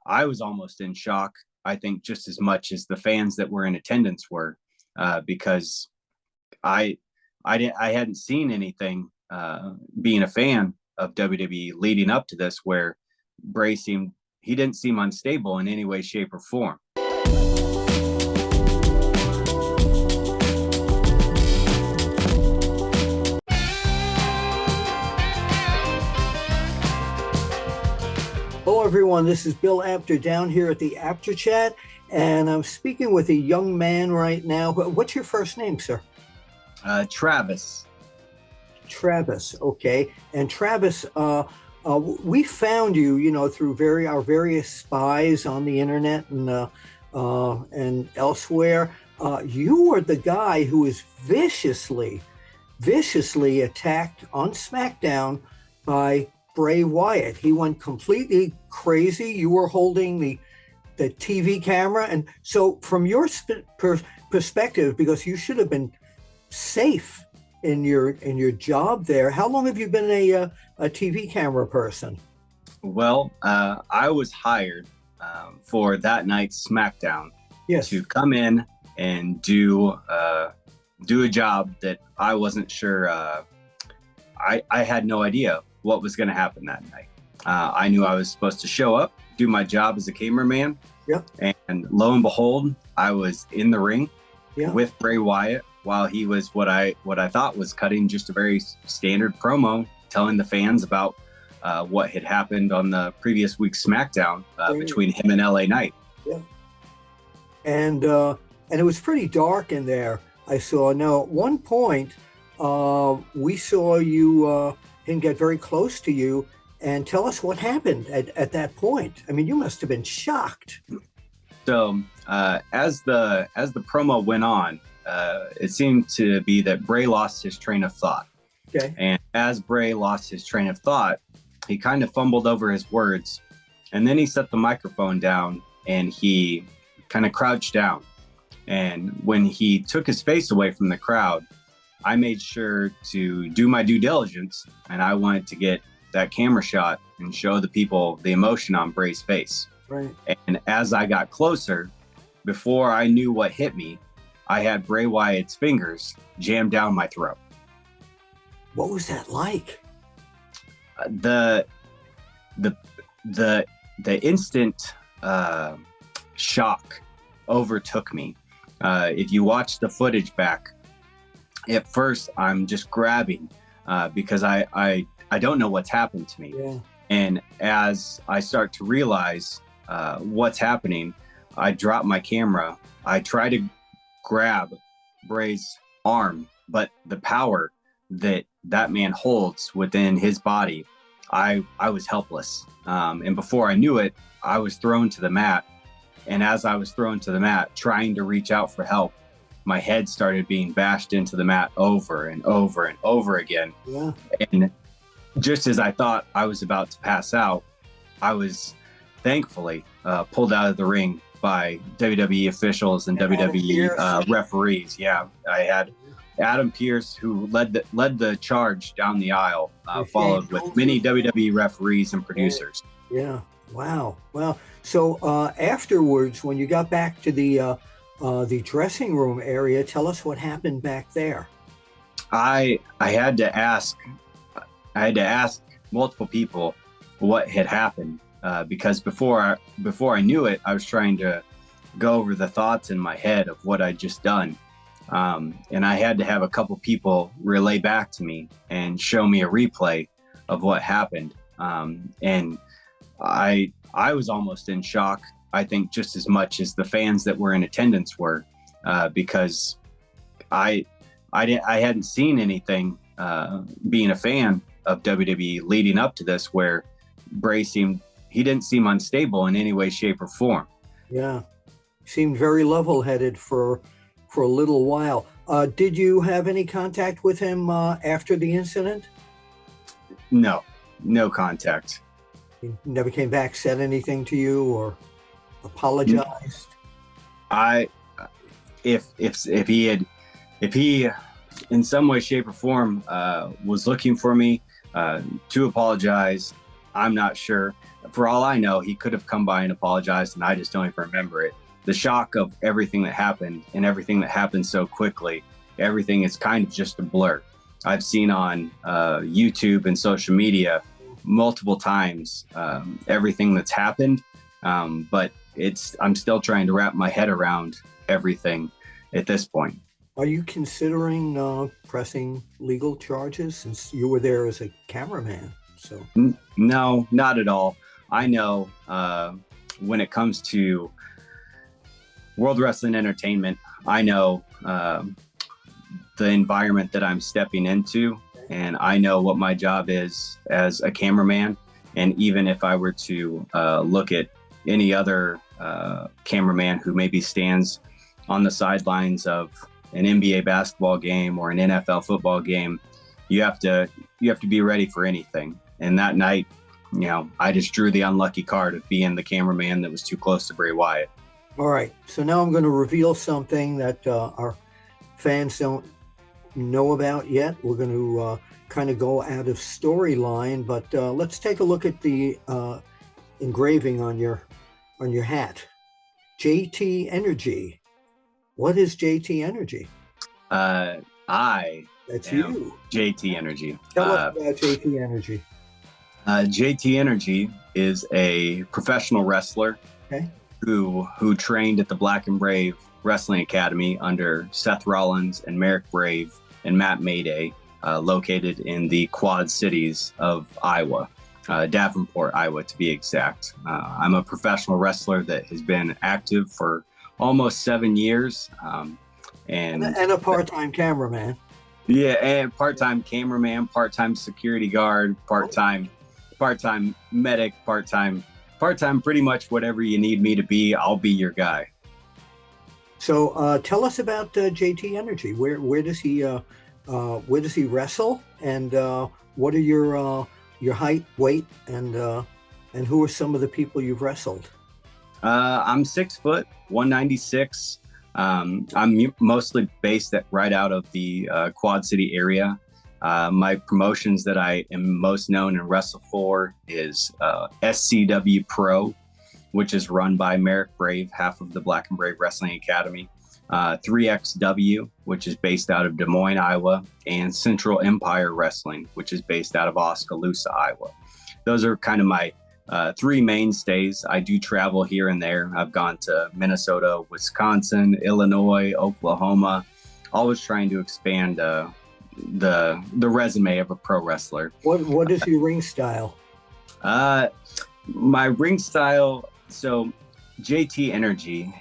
I was almost in shock, I think, just as much as the fans that were in attendance were, because I I hadn't seen anything, being a fan of WWE leading up to this, where Bray seemed he didn't seem unstable in any way, shape, or form. Hello, everyone. This is Bill Apter down here at the Apter Chat, and I'm speaking with a young man right now. What's your first name, sir? Travis. Travis. Okay. And Travis, we found you, through our various spies on the internet and elsewhere. You are the guy who is viciously attacked on SmackDown by Bray Wyatt. He went completely crazy. You were holding the TV camera, and so from your perspective, because you should have been safe in your job there. How long have you been a TV camera person? Well, I was hired for that night's SmackDown. Yes. To come in and do a job that I wasn't sure. I had no idea what was going to happen that night. I knew I was supposed to show up, do my job as a cameraman. Yep. And lo and behold, I was in the ring with Bray Wyatt while he was what I thought was cutting just a very standard promo, telling the fans about what had happened on the previous week's SmackDown between him and LA Knight. Yeah. And it was pretty dark in there, I saw. Now, at one point, we saw him get very close to you. And tell us what happened at that point. I mean, you must have been shocked. So as the promo went on, it seemed to be that Bray lost his train of thought. Okay. And as Bray lost his train of thought, he kind of fumbled over his words. And then he set the microphone down and he kind of crouched down. And when he took his face away from the crowd, I made sure to do my due diligence, and I wanted to get that camera shot and show the people the emotion on Bray's face. Right. And as I got closer, before I knew what hit me, I had Bray Wyatt's fingers jammed down my throat. What was that like? The instant shock overtook me. If you watch the footage back, at first I'm just grabbing because I don't know what's happened to me. Yeah. And as I start to realize what's happening, I drop my camera. I try to grab Bray's arm, but the power that man holds within his body, I was helpless. And before I knew it, I was thrown to the mat. And as I was thrown to the mat, trying to reach out for help, my head started being bashed into the mat over and over and over again. Yeah. And just as I thought I was about to pass out, I was thankfully pulled out of the ring by WWE officials and WWE referees. Yeah, I had Adam Pearce, who led the charge down the aisle, followed with many WWE referees and producers. Yeah. Wow. Well, so afterwards, when you got back to the dressing room area, tell us what happened back there. I had to ask multiple people what had happened because before I knew it, I was trying to go over the thoughts in my head of what I'd just done, and I had to have a couple people relay back to me and show me a replay of what happened, and I was almost in shock, I think, just as much as the fans that were in attendance were, because I hadn't seen anything, being a fan of WWE leading up to this, where Bray didn't seem unstable in any way, shape, or form. Yeah, seemed very level-headed for a little while. Did you have any contact with him after the incident? No contact. He never came back, said anything to you, or apologized? If he in some way, shape, or form was looking for me to apologize, I'm not sure. For all I know, he could have come by and apologized, and I just don't even remember it. The shock of everything that happened and everything that happened so quickly, everything is kind of just a blur. I've seen on YouTube and social media multiple times everything that's happened, but I'm still trying to wrap my head around everything at this point. Are you considering pressing legal charges since you were there as a cameraman? So no, not at all. I know when it comes to World Wrestling Entertainment, I know the environment that I'm stepping into, and I know what my job is as a cameraman. And even if I were to look at any other cameraman who maybe stands on the sidelines of an NBA basketball game or an NFL football game, you have to be ready for anything. And that night, I just drew the unlucky card of being the cameraman that was too close to Bray Wyatt. All right. So now I'm going to reveal something that our fans don't know about yet. We're going to kind of go out of storyline, but let's take a look at the engraving on your hat. JT Energy. What is JT Energy? That's you. JT Energy. Tell us about JT Energy. JT Energy is a professional wrestler who trained at the Black and Brave Wrestling Academy under Seth Rollins and Merrick Brave and Matt Mayday, located in the Quad Cities of Iowa, Davenport, Iowa, to be exact. I'm a professional wrestler that has been active for almost 7 years. And a part-time cameraman. Yeah, and part-time cameraman, part-time security guard, part-time medic, part-time pretty much whatever you need me to be, I'll be your guy. So tell us about JT Energy. Where does he wrestle, and what are your height, weight, and who are some of the people you've wrestled? I'm 6 foot, 196. I'm mostly based right out of the Quad City area. My promotions that I am most known and wrestle for is SCW Pro, which is run by Merrick Brave, half of the Black and Brave Wrestling Academy. 3XW, which is based out of Des Moines, Iowa, and Central Empire Wrestling, which is based out of Oskaloosa, Iowa. Those are kind of my three mainstays. I do travel here and there. I've gone to Minnesota, Wisconsin, Illinois, Oklahoma, always trying to expand the resume of a pro wrestler. What is your ring style? My ring style, so JT Energy,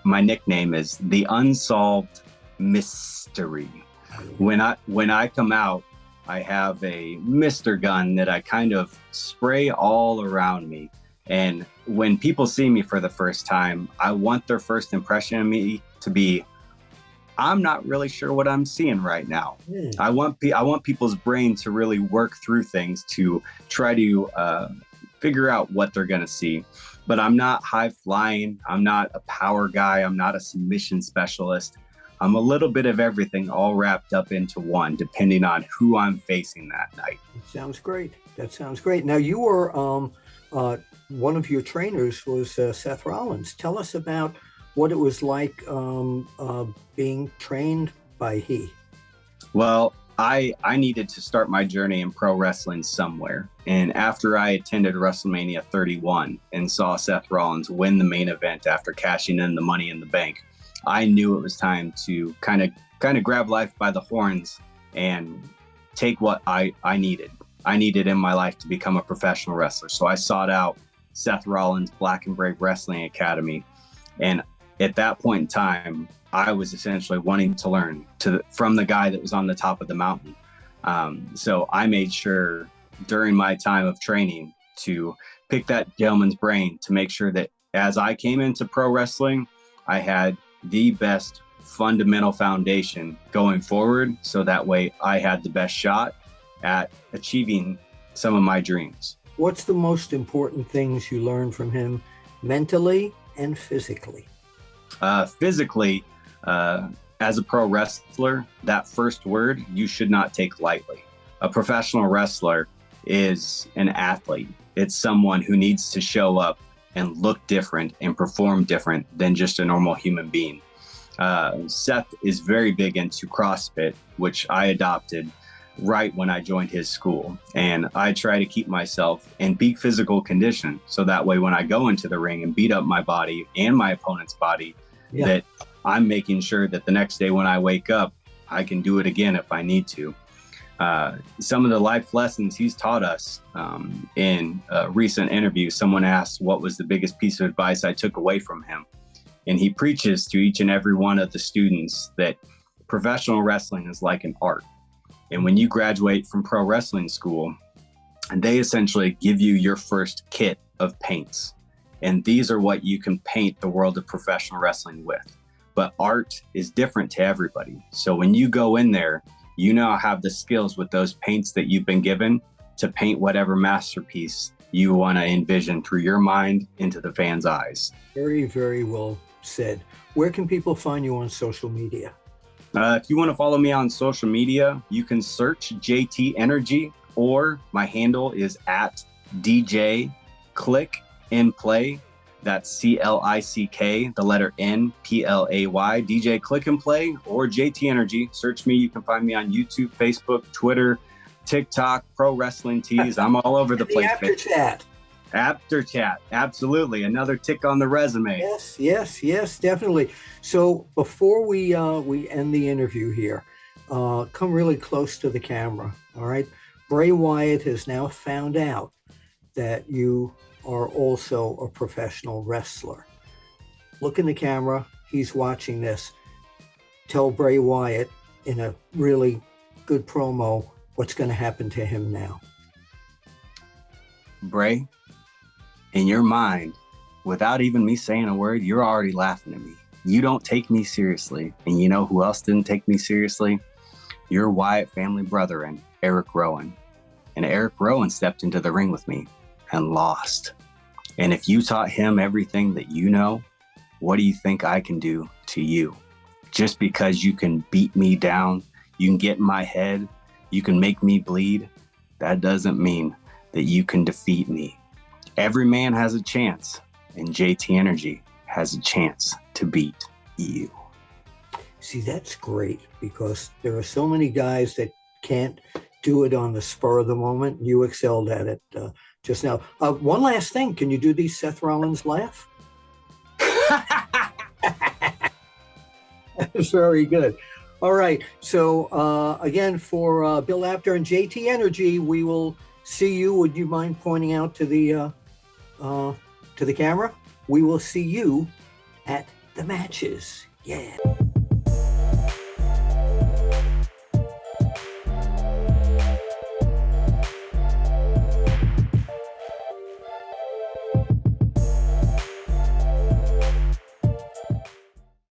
my nickname is the Unsolved Mystery. When I come out, I have a Mr. Gun that I kind of spray all around me. And when people see me for the first time, I want their first impression of me to be, I'm not really sure what I'm seeing right now. I want people's brain to really work through things to try to figure out what they're going to see. But I'm not high flying. I'm not a power guy. I'm not a submission specialist. I'm a little bit of everything all wrapped up into one, depending on who I'm facing that night. Sounds great. That sounds great. Now, you were, one of your trainers was Seth Rollins. Tell us about what it was like being trained by he. Well, I needed to start my journey in pro wrestling somewhere. And after I attended WrestleMania 31 and saw Seth Rollins win the main event after cashing in the Money in the Bank, I knew it was time to kind of grab life by the horns and take what I needed. I needed in my life to become a professional wrestler. So I sought out Seth Rollins' Black and Brave Wrestling Academy. And at that point in time, I was essentially wanting to learn from the guy that was on the top of the mountain. So I made sure during my time of training to pick that gentleman's brain to make sure that as I came into pro wrestling, I had the best fundamental foundation going forward. So that way I had the best shot at achieving some of my dreams. What's the most important things you learned from him mentally and physically? Physically, as a pro wrestler, that first word you should not take lightly. A professional wrestler is an athlete. It's someone who needs to show up and look different and perform different than just a normal human being. Seth is very big into CrossFit, which I adopted right when I joined his school. And I try to keep myself in peak physical condition. So that way, when I go into the ring and beat up my body and my opponent's body, that I'm making sure that the next day when I wake up, I can do it again if I need to. Some of the life lessons he's taught us, in a recent interview, someone asked what was the biggest piece of advice I took away from him. And he preaches to each and every one of the students that professional wrestling is like an art. And when you graduate from pro wrestling school, they essentially give you your first kit of paints. And these are what you can paint the world of professional wrestling with. But art is different to everybody. So when you go in there, you now have the skills with those paints that you've been given to paint whatever masterpiece you want to envision through your mind into the fans' eyes. Very, very well said. Where can people find you on social media? If you want to follow me on social media, you can search JT Energy, or my handle is at DJ Click and Play. That's CLICK, the letter N, PLAY, DJ Click and Play, or JT Energy. Search me. You can find me on YouTube, Facebook, Twitter, TikTok, Pro Wrestling Tees. I'm all over the place. Apter Chat. Apter Chat, absolutely. Another tick on the resume. Yes, definitely. So before we end the interview here, come really close to the camera, all right? Bray Wyatt has now found out that you are also a professional wrestler. Look in the camera. He's watching this. Tell Bray Wyatt in a really good promo what's going to happen to him now. Bray, in your mind, without even me saying a word, you're already laughing at me. You don't take me seriously. And you know who else didn't take me seriously? Your Wyatt family brethren, Eric Rowan. And Eric Rowan stepped into the ring with me and lost. And if you taught him everything that you know, what do you think I can do to you? Just because you can beat me down, you can get in my head, you can make me bleed, that doesn't mean that you can defeat me. Every man has a chance, and JT Energy has a chance to beat you. See, that's great, because there are so many guys that can't do it on the spur of the moment. You excelled at it just now. One last thing. Can you do the Seth Rollins laugh? That's very good. All right. So again, for Bill Apter and JT Energy, we will see you. Would you mind pointing out to the camera? We will see you at the matches. Yeah.